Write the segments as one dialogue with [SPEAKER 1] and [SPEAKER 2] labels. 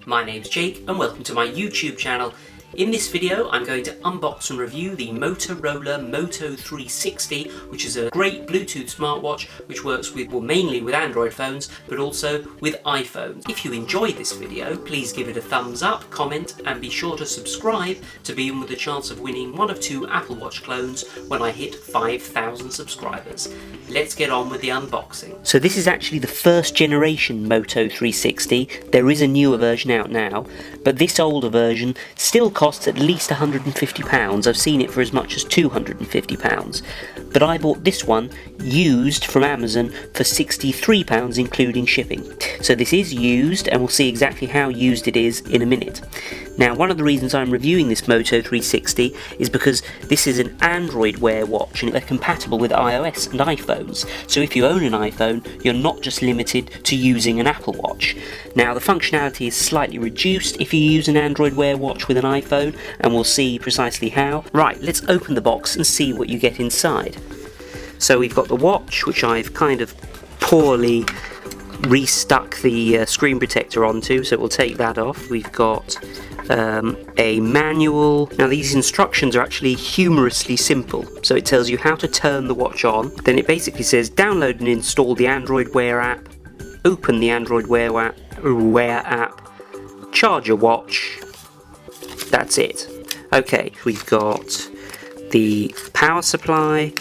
[SPEAKER 1] My name's Jake and welcome to my YouTube channel. In this video I'm going to unbox and review the Motorola Moto 360, which is a great Bluetooth smartwatch which works with, well, mainly with Android phones but also with iPhones. If you enjoyed this video, please give it a thumbs up, comment and be sure to subscribe to be in with a chance of winning one of 2 Apple Watch clones when I hit 5,000 subscribers. Let's get on with the unboxing. So this is actually the first generation Moto 360. There is a newer version out now, but this older version still costs at least £150. I've seen it for as much as £250. But I bought this one used from Amazon for £63 including shipping. So this is used and we'll see exactly how used it is in a minute. Now, one of the reasons I'm reviewing this Moto 360 is because this is an Android Wear watch and they're compatible with iOS and iPhones. So if you own an iPhone, you're not just limited to using an Apple Watch. Now, the functionality is slightly reduced if you use an Android Wear watch with an iPhone, and we'll see precisely how. Right, let's open the box and see what you get inside. So we've got the watch, which I've kind of poorly restuck the screen protector onto, so we'll take that off. We've got a manual. Now these instructions are actually humorously simple. So it tells you how to turn the watch on. Then it basically says download and install the Android Wear app, open the Android Wear app, charge your watch. That's it. Okay, we've got the power supply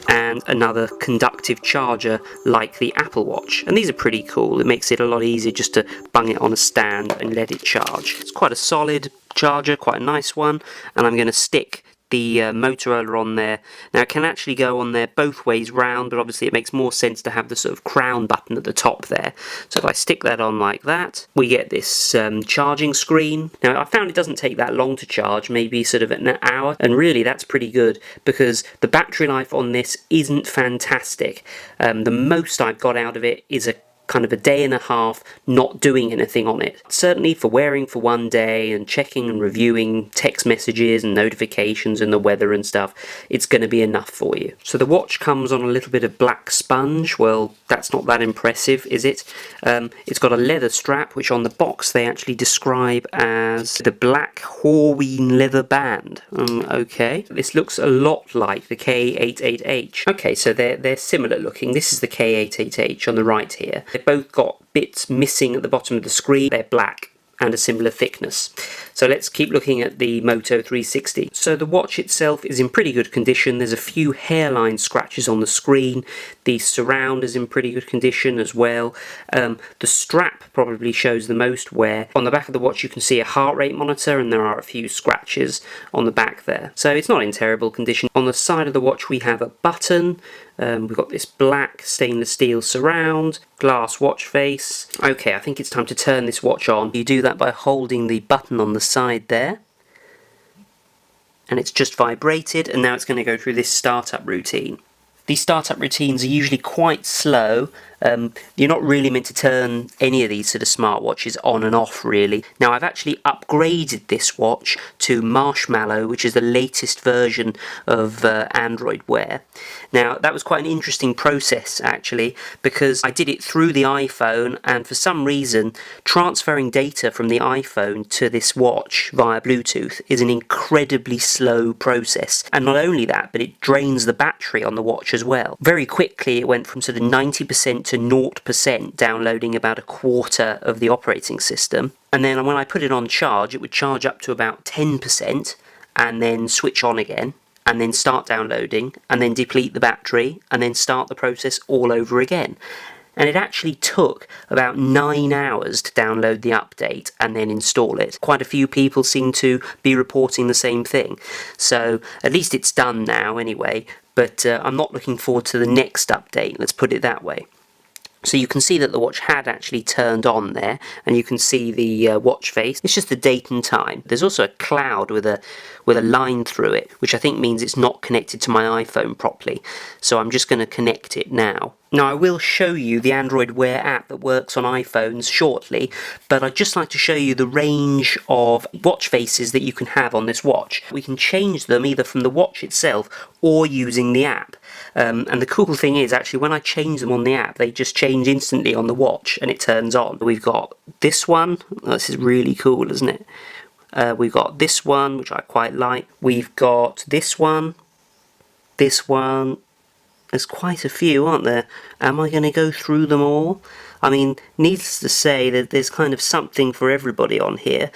[SPEAKER 1] and another conductive charger like the Apple Watch, and these are pretty cool. It makes it a lot easier just to bung it on a stand and let it charge. It's quite a solid charger, quite a nice one, and I'm going to stick the Motorola on there. Now it can actually go on there both ways round, but obviously it makes more sense to have the sort of crown button at the top there. So if I stick that on like that, we get this charging screen. Now I found it doesn't take that long to charge, maybe sort of an hour, and really that's pretty good because the battery life on this isn't fantastic. The most I've got out of it is a kind of a day and a half not doing anything on it. Certainly for wearing for one day and checking and reviewing text messages and notifications and the weather and stuff, it's going to be enough for you. So the watch comes on a little bit of black sponge. Well, that's not that impressive, is it? It's got a leather strap, which on the box they actually describe as the black Horween leather band. Okay, this looks a lot like the K88H. Okay, so they're similar looking. This is the K88H on the right here. They've both got bits missing at the bottom of the screen. They're black and a similar thickness. So let's keep looking at the Moto 360. So the watch itself is in pretty good condition. There's a few hairline scratches on the screen. The surround is in pretty good condition as well. The strap probably shows the most wear. On the back of the watch you can see a heart rate monitor and there are a few scratches on the back there. So it's not in terrible condition. On the side of the watch we have a button. We've got this black stainless steel surround, glass watch face. Okay, I think it's time to turn this watch on. You do that by holding the button on the side there. And it's just vibrated, and now it's going to go through this startup routine. These startup routines are usually quite slow. You're not really meant to turn any of these sort of smartwatches on and off, really. Now, I've actually upgraded this watch to Marshmallow, which is the latest version of Android Wear. Now, that was quite an interesting process, actually, because I did it through the iPhone, and for some reason, transferring data from the iPhone to this watch via Bluetooth is an incredibly slow process. And not only that, but it drains the battery on the watch as well. Very quickly, it went from sort of 90% to 0%, downloading about a quarter of the operating system. And then when I put it on charge, it would charge up to about 10% and then switch on again and then start downloading and then deplete the battery and then start the process all over again. And it actually took about 9 hours to download the update and then install it. Quite a few people seem to be reporting the same thing. So at least it's done now anyway, but I'm not looking forward to the next update, let's put it that way. So you can see that the watch had actually turned on there, and you can see the watch face. It's just the date and time. There's also a cloud with a line through it, which I think means it's not connected to my iPhone properly. So I'm just going to connect it now. Now I will show you the Android Wear app that works on iPhones shortly, but I'd just like to show you the range of watch faces that you can have on this watch. We can change them either from the watch itself or using the app. And the cool thing is, actually, when I change them on the app, they just change instantly on the watch and it turns on. We've got this one. This is really cool, isn't it? We've got this one, which I quite like. We've got this one. This one. There's quite a few, aren't there? Am I going to go through them all? I mean, needless to say that there's kind of something for everybody on here.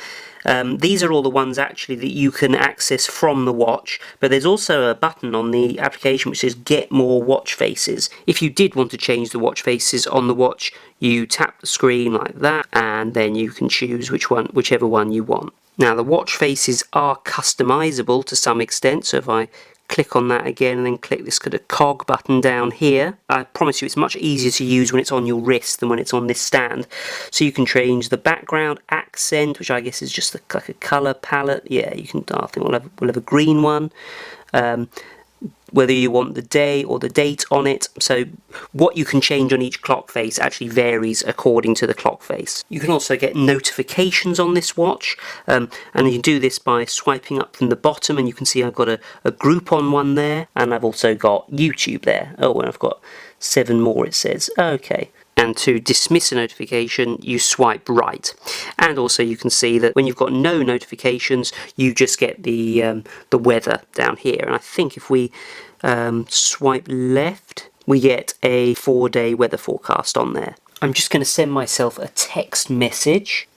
[SPEAKER 1] These are all the ones actually that you can access from the watch, but there's also a button on the application which says get more watch faces. If you did want to change the watch faces on the watch, you tap the screen like that and then you can choose whichever one you want. Now the watch faces are customizable to some extent, so if I click on that again and then click this kind of cog button down here, I promise you it's much easier to use when it's on your wrist than when it's on this stand. So you can change the background accent, which I guess is just like a colour palette. Yeah, you can. I think we'll have a green one. Whether you want the day or the date on it. So what you can change on each clock face actually varies according to the clock face. You can also get notifications on this watch, and you can do this by swiping up from the bottom, and you can see I've got a group on one there, and I've also got YouTube there. Oh, and I've got 7 more, it says. Okay. And to dismiss a notification, you swipe right. And also you can see that when you've got no notifications, you just get the weather down here. And I think if we swipe left, we get a 4-day weather forecast on there. I'm just going to send myself a text message.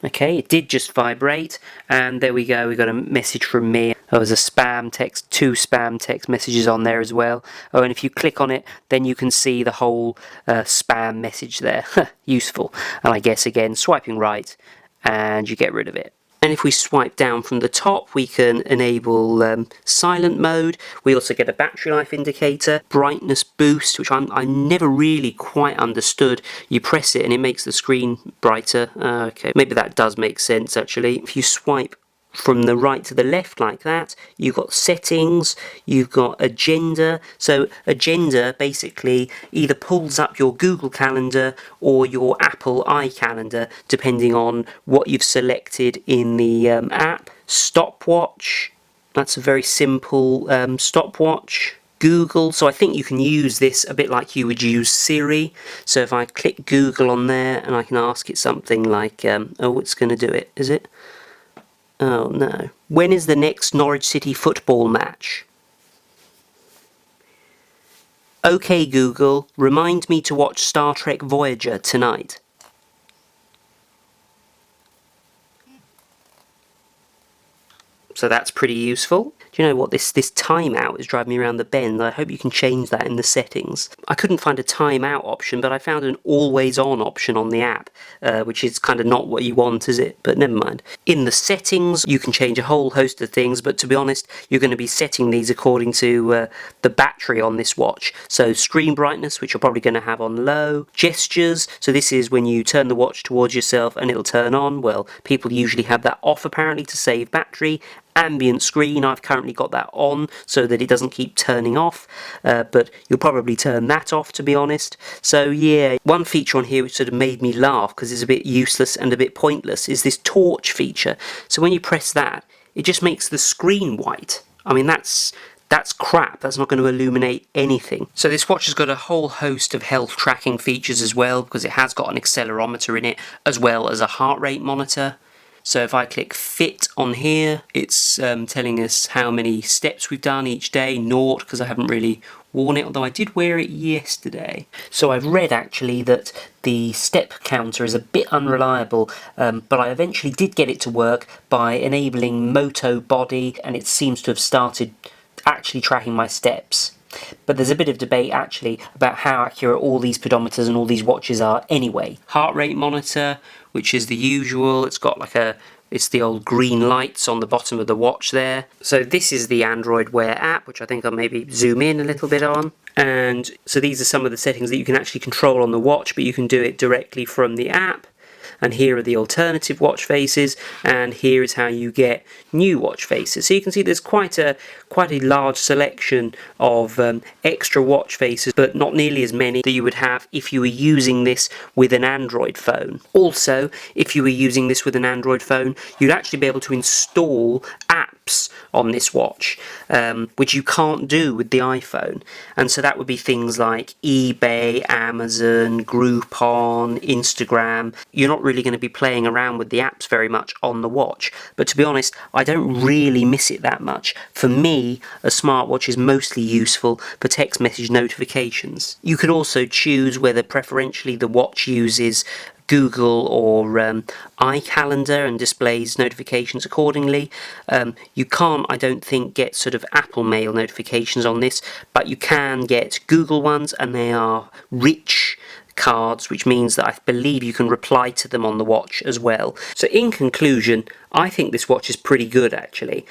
[SPEAKER 1] Okay, it did just vibrate, and there we go, we got a message from me. There was a spam text, 2 spam text messages on there as well. Oh, and if you click on it, then you can see the whole spam message there. Useful. And I guess, again, swiping right, and you get rid of it. And if we swipe down from the top, we can enable silent mode. We also get a battery life indicator, brightness boost, which I never really quite understood. You press it and it makes the screen brighter. Okay, maybe that does make sense actually. If you swipe from the right to the left like that, you've got settings, you've got agenda. So agenda basically either pulls up your Google Calendar or your Apple iCalendar depending on what you've selected in the app. Stopwatch, that's a very simple stopwatch. Google, so I think you can use this a bit like you would use Siri. So if I click Google on there and I can ask it something like, oh, it's going to do it, is it? Oh no. When is the next Norwich City football match? OK Google, remind me to watch Star Trek Voyager tonight. So that's pretty useful. Do you know what, this timeout is driving me around the bend. I hope you can change that in the settings. I couldn't find a timeout option, but I found an always on option on the app, which is kind of not what you want, is it? But never mind. In the settings, you can change a whole host of things, but to be honest, you're going to be setting these according to the battery on this watch. So screen brightness, which you're probably going to have on low. Gestures, so this is when you turn the watch towards yourself and it'll turn on. Well, people usually have that off apparently to save battery. Ambient screen, I've currently got that on so that it doesn't keep turning off, but you'll probably turn that off, to be honest. So yeah, one feature on here which sort of made me laugh because it's a bit useless and a bit pointless is this torch feature. So when you press that, it just makes the screen white. I mean, that's crap. That's not going to illuminate anything. So this watch has got a whole host of health tracking features as well, because it has got an accelerometer in it as well as a heart rate monitor. So if I click fit on here, it's telling us how many steps we've done each day, 0, because I haven't really worn it, although I did wear it yesterday. So I've read actually that the step counter is a bit unreliable, but I eventually did get it to work by enabling Moto body, and it seems to have started actually tracking my steps. But there's a bit of debate actually about how accurate all these pedometers and all these watches are anyway. Heart rate monitor, which is the usual, it's got like it's the old green lights on the bottom of the watch there. So this is the Android Wear app, which I think I'll maybe zoom in a little bit on. And so these are some of the settings that you can actually control on the watch, but you can do it directly from the app. And here are the alternative watch faces, and here is how you get new watch faces. So you can see there's quite a large selection of extra watch faces, but not nearly as many that you would have if you were using this with an Android phone. Also, if you were using this with an Android phone, you'd actually be able to install apps apps on this watch, which you can't do with the iPhone. And so that would be things like eBay, Amazon, Groupon, Instagram. You're not really going to be playing around with the apps very much on the watch. But to be honest, I don't really miss it that much. For me, a smartwatch is mostly useful for text message notifications. You could also choose whether preferentially the watch uses Google or iCalendar and displays notifications accordingly. You can't, I don't think, get sort of Apple Mail notifications on this, but you can get Google ones, and they are rich cards, which means that I believe you can reply to them on the watch as well. So in conclusion, I think this watch is pretty good actually,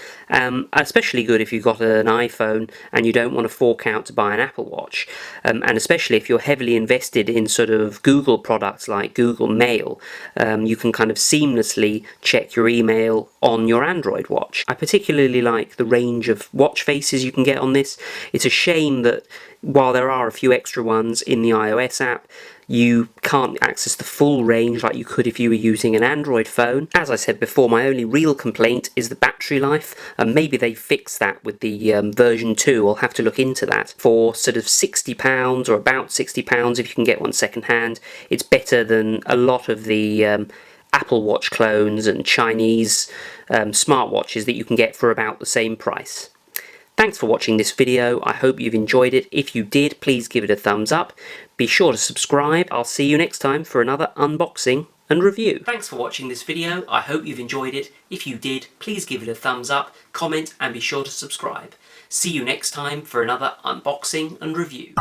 [SPEAKER 1] especially good if you've got an iPhone and you don't want to fork out to buy an Apple Watch, and especially if you're heavily invested in sort of Google products like Google Mail. You can kind of seamlessly check your email on your Android watch. I particularly like the range of watch faces you can get on this. It's a shame that while there are a few extra ones in the iOS app, you can't access the full range like you could if you were using an Android phone. As I said before, my only real complaint is the battery life, and maybe they fix that with the version 2. I'll have to look into that. For sort of £60 or about £60 if you can get one second hand, it's better than a lot of the Apple Watch clones and Chinese smartwatches that you can get for about the same price. Thanks for watching this video. I hope you've enjoyed it. If you did, please give it a thumbs up. Be sure to subscribe. I'll see you next time for another unboxing and review. Thanks for watching this video. I hope you've enjoyed it. If you did, please give it a thumbs up, comment, and be sure to subscribe. See you next time for another unboxing and review.